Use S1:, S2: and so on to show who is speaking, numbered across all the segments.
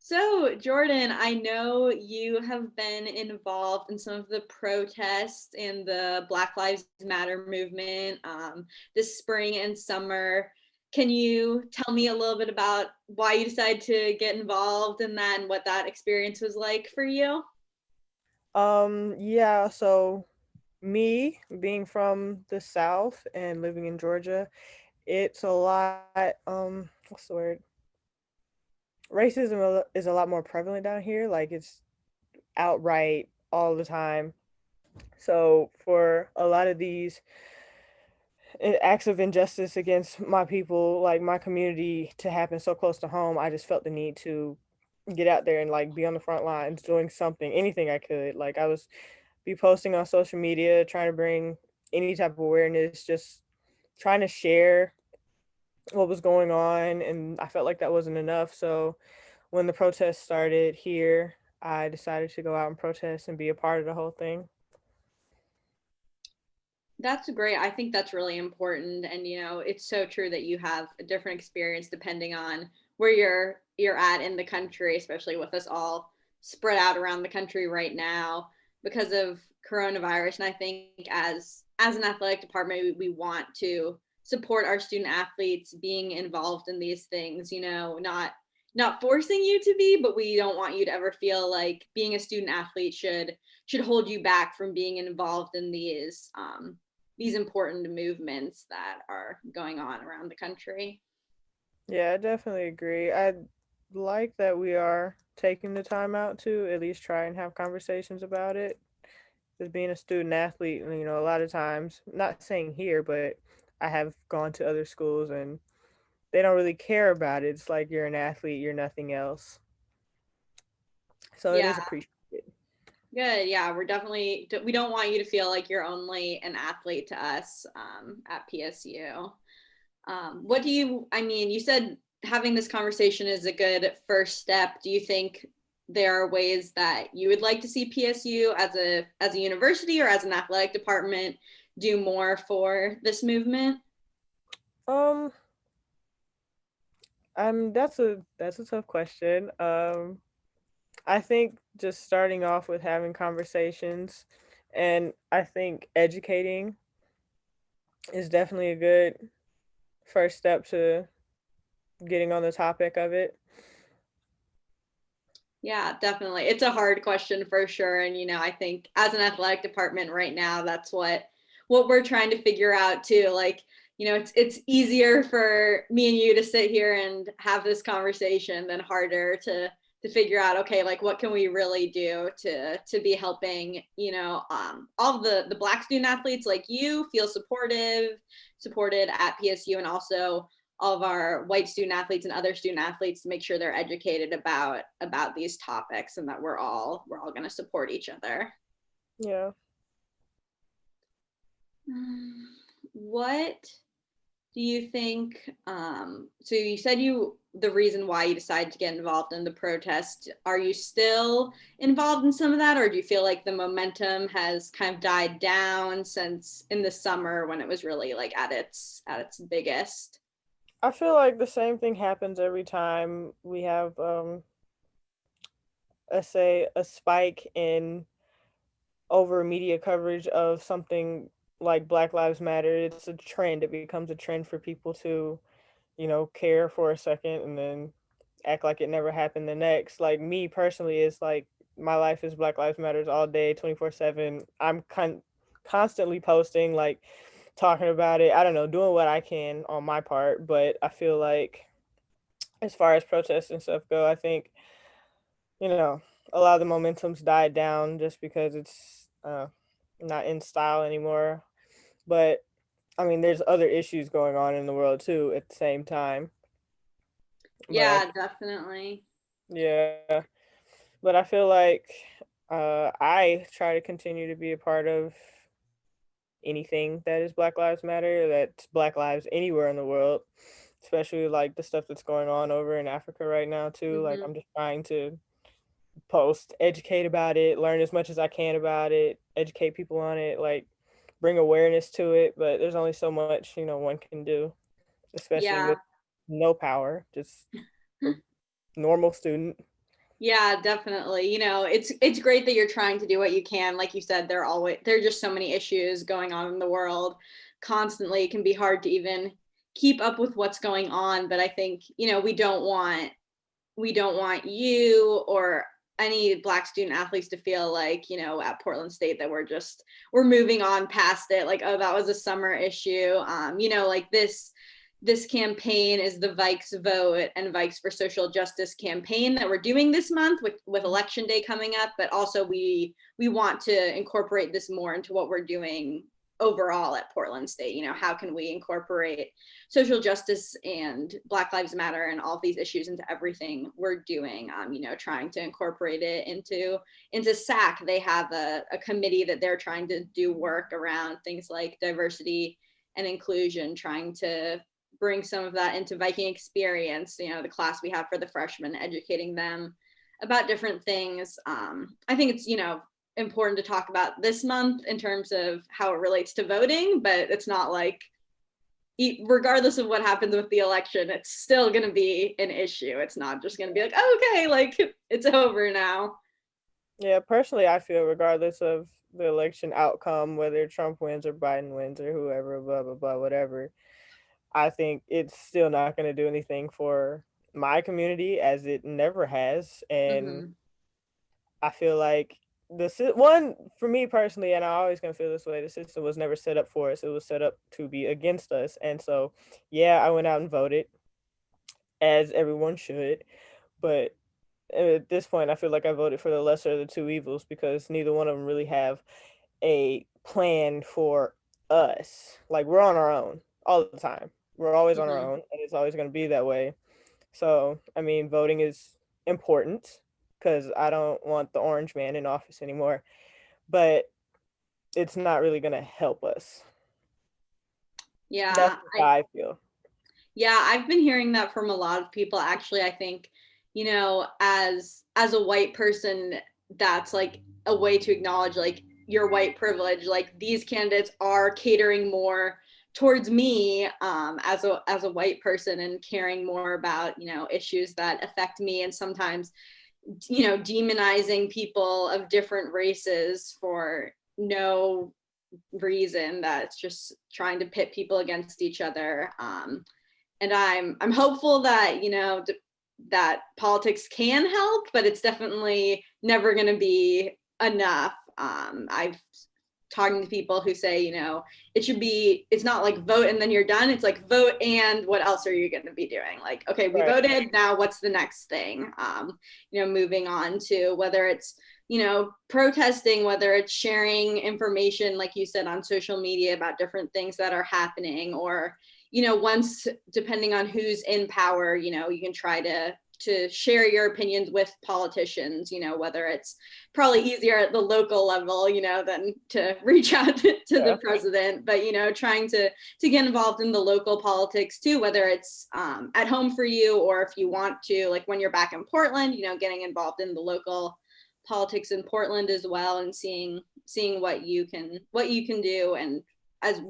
S1: So, Jordan, I know you have been involved in some of the protests and the Black Lives Matter movement this spring and summer. Can you tell me a little bit about why you decided to get involved in that and what that experience was like for you?
S2: Yeah, so me being from the South and living in Georgia, it's a lot, what's the word? Is a lot more prevalent down here. Like it's outright all the time. So for a lot of these acts of injustice against my people, like my community, to happen so close to home, I just felt the need to get out there and like be on the front lines doing something, anything I could. Like I was be posting on social media, trying to bring any type of awareness, just trying to share what was going on. And I felt like that wasn't enough. So when the protests started here, I decided to go out and protest and be a part of the whole thing.
S1: That's great. I think that's really important. And it's so true that you have a different experience depending on where you're at in the country, especially with us all spread out around the country right now because of coronavirus. And I think as an athletic department, we want to support our student athletes being involved in these things, not forcing you to be, but we don't want you to ever feel like being a student athlete should hold you back from being involved in these important movements that are going on around the country.
S2: Yeah, I definitely agree. I like that we are taking the time out to at least try and have conversations about it. As being a student athlete, a lot of times, not saying here, but I have gone to other schools and they don't really care about it. It's like you're an athlete, you're nothing else. So it
S1: Yeah,
S2: is appreciated.
S1: good. Yeah, we don't want you to feel like you're only an athlete to us at PSU. I mean, you said having this conversation is a good first step. Do you think there are ways that you would like to see PSU as a university or as an athletic department do more for this movement?
S2: Um, that's a tough question. I think just starting off with having conversations, and I think educating is definitely a good first step to getting on the topic of it.
S1: Yeah, definitely. It's a hard question for sure. And I think as an athletic department right now, that's what we're trying to figure out too. Like, it's easier for me and you to sit here and have this conversation than harder to figure out, okay, like what can we really do to be helping, all the black student athletes like you feel supported at PSU, and also all of our white student athletes and other student athletes to make sure they're educated about these topics, and that we're all going to support each other.
S2: Yeah.
S1: What do you think? So you said the reason why you decided to get involved in the protest. Are you still involved in some of that, or do you feel like the momentum has kind of died down since in the summer when it was really like at its biggest?
S2: I feel like the same thing happens every time we have let's say a spike in over media coverage of something like Black Lives Matter. It's a trend. It becomes a trend for people to, care for a second and then act like it never happened the next. Like me personally, it's like my life is Black Lives Matters all day, 24/7. Constantly posting, like talking about it. I don't know, doing what I can on my part, but I feel like as far as protests and stuff go, I think, you know, a lot of the momentum's died down just because it's not in style anymore. But I mean, there's other issues going on in the world too at the same time. But
S1: Yeah, definitely.
S2: yeah, but I feel like I try to continue to be a part of anything that is Black Lives Matter, that's Black Lives anywhere in the world, especially like the stuff that's going on over in Africa right now too. Like
S1: Hmm.
S2: I'm just trying to post, educate about it, learn as much as I can about it, educate people on it, like bring awareness to it. But there's only so much, one can do, especially with
S1: Yeah.
S2: no power, just a normal student.
S1: Yeah, definitely. It's great that you're trying to do what you can. Like you said, there are just so many issues going on in the world constantly. It can be hard to even keep up with what's going on, but I think, we don't want you or any Black student athletes to feel like, at Portland State that we're moving on past it. Like, oh, that was a summer issue. Like this campaign is the Vikes Vote and Vikes for Social Justice campaign that we're doing this month with Election Day coming up. But also we want to incorporate this more into what we're doing overall at Portland State. How can we incorporate social justice and Black Lives Matter and all of these issues into everything we're doing? Trying to incorporate it into SAC. They have a committee that they're trying to do work around things like diversity and inclusion, trying to bring some of that into Viking experience, the class we have for the freshmen, educating them about different things. I think it's, important to talk about this month in terms of how it relates to voting, but it's not like, regardless of what happens with the election, it's still going to be an issue. It's not just going to be like, oh, okay, like it's over now.
S2: Yeah, personally, I feel regardless of the election outcome, whether Trump wins or Biden wins or whoever, blah, blah, blah, whatever, I think it's still not going to do anything for my community as it never has. And
S1: Mm-hmm.
S2: I feel like one for me personally, and I always gonna feel this way. The system was never set up for us; it was set up to be against us. And so, yeah, I went out and voted, as everyone should. But at this point, I feel like I voted for the lesser of the two evils because neither one of them really have a plan for us. Like we're on our own all the time. We're always on our
S1: Mm-hmm.
S2: own, and it's always gonna be that way. So, I mean, voting is important because I don't want the orange man in office anymore, but it's not really going to help us. That's
S1: Yeah,
S2: just how I feel.
S1: Yeah, I've been hearing that from a lot of people actually. I think, as a white person, that's like a way to acknowledge like your white privilege. Like these candidates are catering more towards me, as a white person, and caring more about, issues that affect me, and sometimes, demonizing people of different races for no reason, that's just trying to pit people against each other. And I'm hopeful that, that politics can help, but it's definitely never going to be enough. I've talking to people who say, it's not like vote and then you're done. It's like vote and what else are you going to be doing? Like, okay, we
S2: Right.
S1: voted. Now what's the next thing? Moving on to whether it's, protesting, whether it's sharing information, like you said, on social media about different things that are happening, or, once, depending on who's in power, you can try to share your opinions with politicians, whether it's probably easier at the local level, than to reach out to the
S2: Yeah.
S1: president, but, trying to get involved in the local politics too, whether it's at home for you, or if you want to, like when you're back in Portland, getting involved in the local politics in Portland as well, and seeing what you can do, and as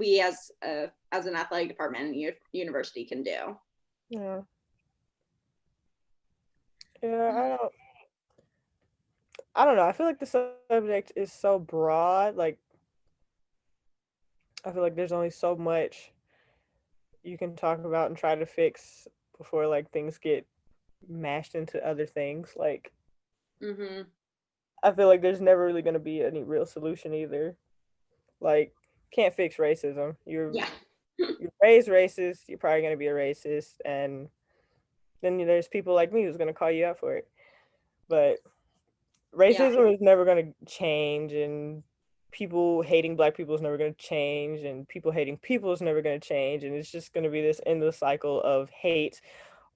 S1: an athletic department and university can do.
S2: Yeah. Yeah. I don't know. I feel like the subject is so broad. Like I feel like there's only so much you can talk about and try to fix before like things get mashed into other things. Like
S1: Mm-hmm.
S2: I feel like there's never really going to be any real solution either. Like can't fix racism.
S1: Yeah.
S2: You're raised racist, you're probably going to be a racist, and then there's people like me who's going to call you out for it. But
S1: Yeah.
S2: racism is never going to change, and people hating black people is never going to change, and people hating people is never going to change, and it's just going to be this endless cycle of hate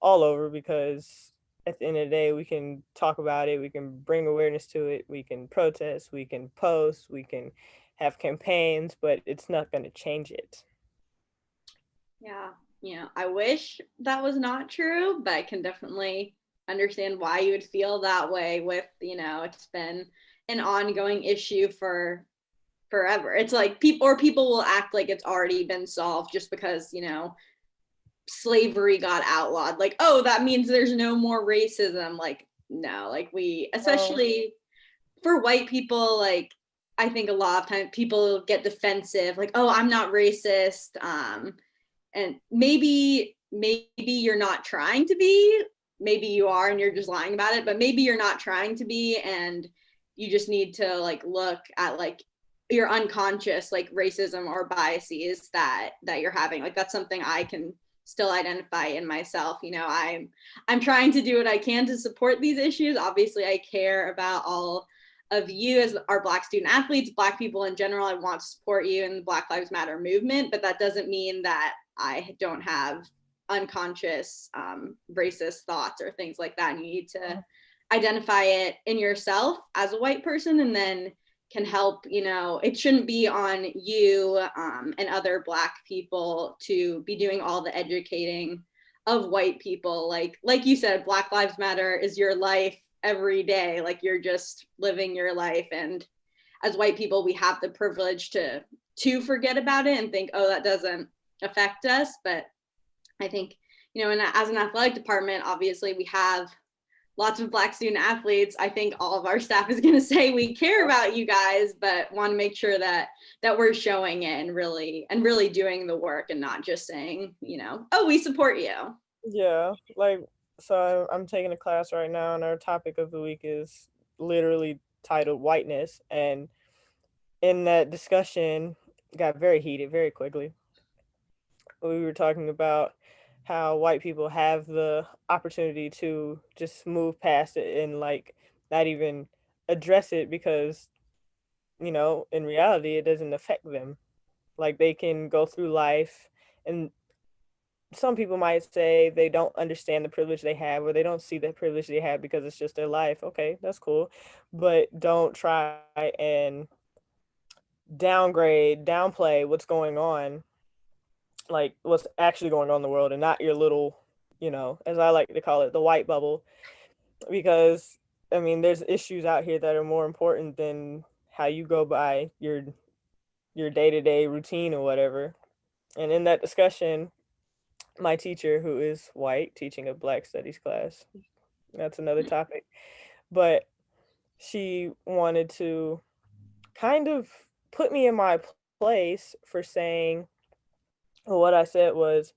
S2: all over because at the end of the day we can talk about it, we can bring awareness to it, we can protest, we can post, we can have campaigns, but it's not going to change it.
S1: Yeah. I wish that was not true, but I can definitely understand why you would feel that way with, it's been an ongoing issue for forever. It's like people will act like it's already been solved just because, slavery got outlawed. Like, oh, that means there's no more racism. Like, no, like we,
S2: Oh,
S1: especially for white people, like I think a lot of times people get defensive, like, oh, I'm not racist. And maybe you're not trying to be, maybe you are and you're just lying about it, but maybe you're not trying to be, and you just need to like look at like your unconscious like racism or biases that you're having. Like that's something I can still identify in myself. You know, I'm trying to do what I can to support these issues. Obviously I care about all of you as our Black student athletes, Black people in general. I want to support you in the Black Lives Matter movement, but that doesn't mean that I don't have unconscious racist thoughts or things like that. And you need to identify it in yourself as a white person, and then can help. You know, it shouldn't be on you and other Black people to be doing all the educating of white people. Like you said, Black Lives Matter is your life every day. Like you're just living your life, and as white people we have the privilege to forget about it and think, oh, that doesn't affect us. But I think, you know, as an athletic department, obviously we have lots of Black student athletes. I think all of our staff is going to say we care about you guys, but want to make sure that we're showing it and really doing the work, and not just saying, you know, oh, we support you.
S2: yeah. Like, so I'm taking a class right now, and our topic of the week is literally titled whiteness. And in that discussion, got very heated very quickly. We were talking about how white people have the opportunity to just move past it and like not even address it because, in reality, it doesn't affect them. Like they can go through life, and some people might say they don't understand the privilege they have, or they don't see the privilege they have because it's just their life. Okay, that's cool. But don't try and downplay what's going on, like what's actually going on in the world, and not your little, as I like to call it, the white bubble. Because I mean, there's issues out here that are more important than how you go by your day-to-day routine or whatever. And in that discussion, my teacher, who is white, teaching a Black studies class, that's another topic, but she wanted to kind of put me in my place for saying, well, what I said was,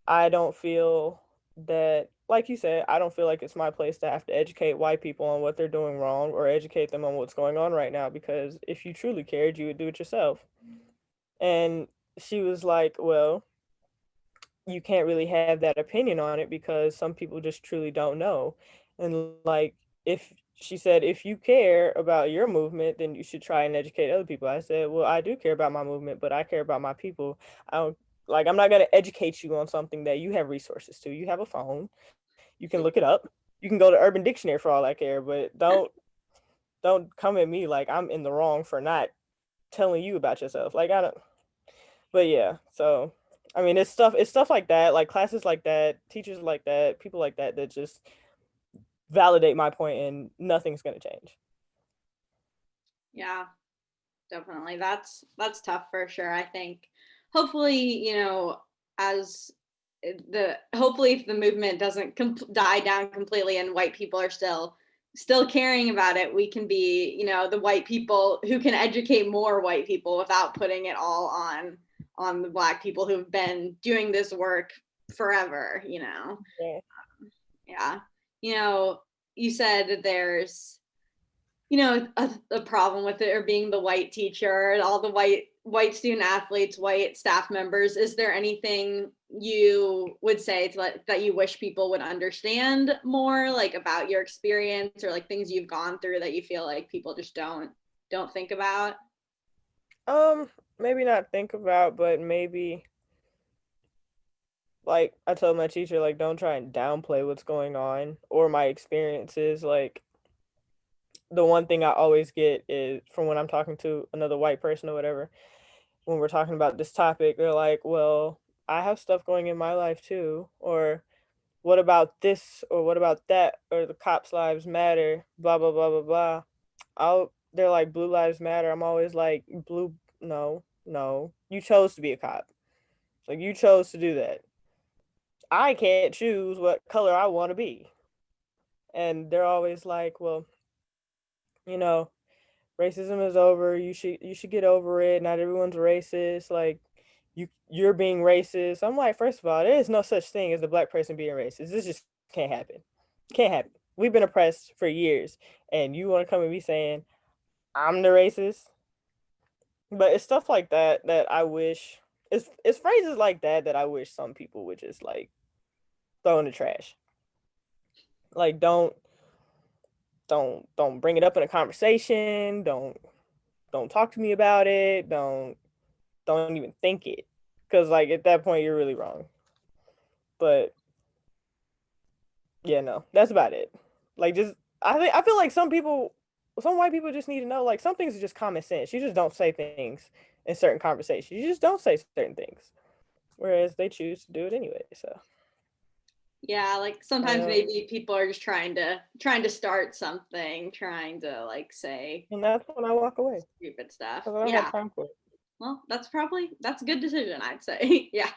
S2: I don't feel that, like you said, I don't feel like it's my place to have to educate white people on what they're doing wrong or educate them on what's going on right now, because if you truly cared, you would do it yourself. And she was like, well, you can't really have that opinion on it because some people just truly don't know. And like, if she said, if you care about your movement, then you should try and educate other people. I said, well, I do care about my movement, but I care about my people. I don't, like, I'm not going to educate you on something that you have resources to. You have a phone, you can look it up. You can go to Urban Dictionary for all I care, but don't come at me like I'm in the wrong for not telling you about yourself. Like I don't. But yeah, so I mean, it's stuff like that, like classes like that, teachers like that, people like that that just validate my point, and nothing's gonna change.
S1: Yeah, definitely. That's tough for sure. I think hopefully, you know, as the hopefully if the movement doesn't die down completely and white people are still caring about it, we can be, you know, the white people who can educate more white people without putting it all on the Black people who've been doing this work forever, you know.
S2: Yeah.
S1: Yeah. You know, you said that there's, you know, a problem with it, or being the white teacher and all the white student athletes, white staff members. Is there anything you would say that you wish people would understand more, like about your experience, or like things you've gone through that you feel like people just don't think about?
S2: Maybe not think about, but maybe, like I told my teacher, like don't try and downplay what's going on or my experiences. Like the one thing I always get is from when I'm talking to another white person or whatever, when we're talking about this topic, they're like, well, I have stuff going in my life too, or what about this, or what about that, or the cops' lives matter, blah blah blah blah blah. They're like, blue lives matter. I'm always like, blue, no, no. You chose to be a cop. Like you chose to do that. I can't choose what color I want to be. and they're always like, well, you know, racism is over. You should get over it. Not everyone's racist. Like you're being racist. I'm like, first of all, there is no such thing as a black person being racist. This just can't happen. Can't happen. We've been oppressed for years, and you want to come and be saying I'm the racist? But it's stuff like that that I wish. It's phrases like that that I wish some people would just like throw in the trash. Like don't bring it up in a conversation. Don't talk to me about it. Don't even think it, because like at that point you're really wrong. But yeah, no, that's about it. Like just I feel like some white people just need to know like some things are just common sense. You just don't say things in certain conversations. You just don't say certain things, whereas they choose to do it anyway. So
S1: Yeah, like
S2: I
S1: sometimes
S2: don't,
S1: maybe people are just trying to start something, trying to like say
S2: and that's when I walk away
S1: stupid stuff.
S2: because I don't have
S1: Yeah.
S2: time for it.
S1: Well, that's a good decision, I'd say. Yeah.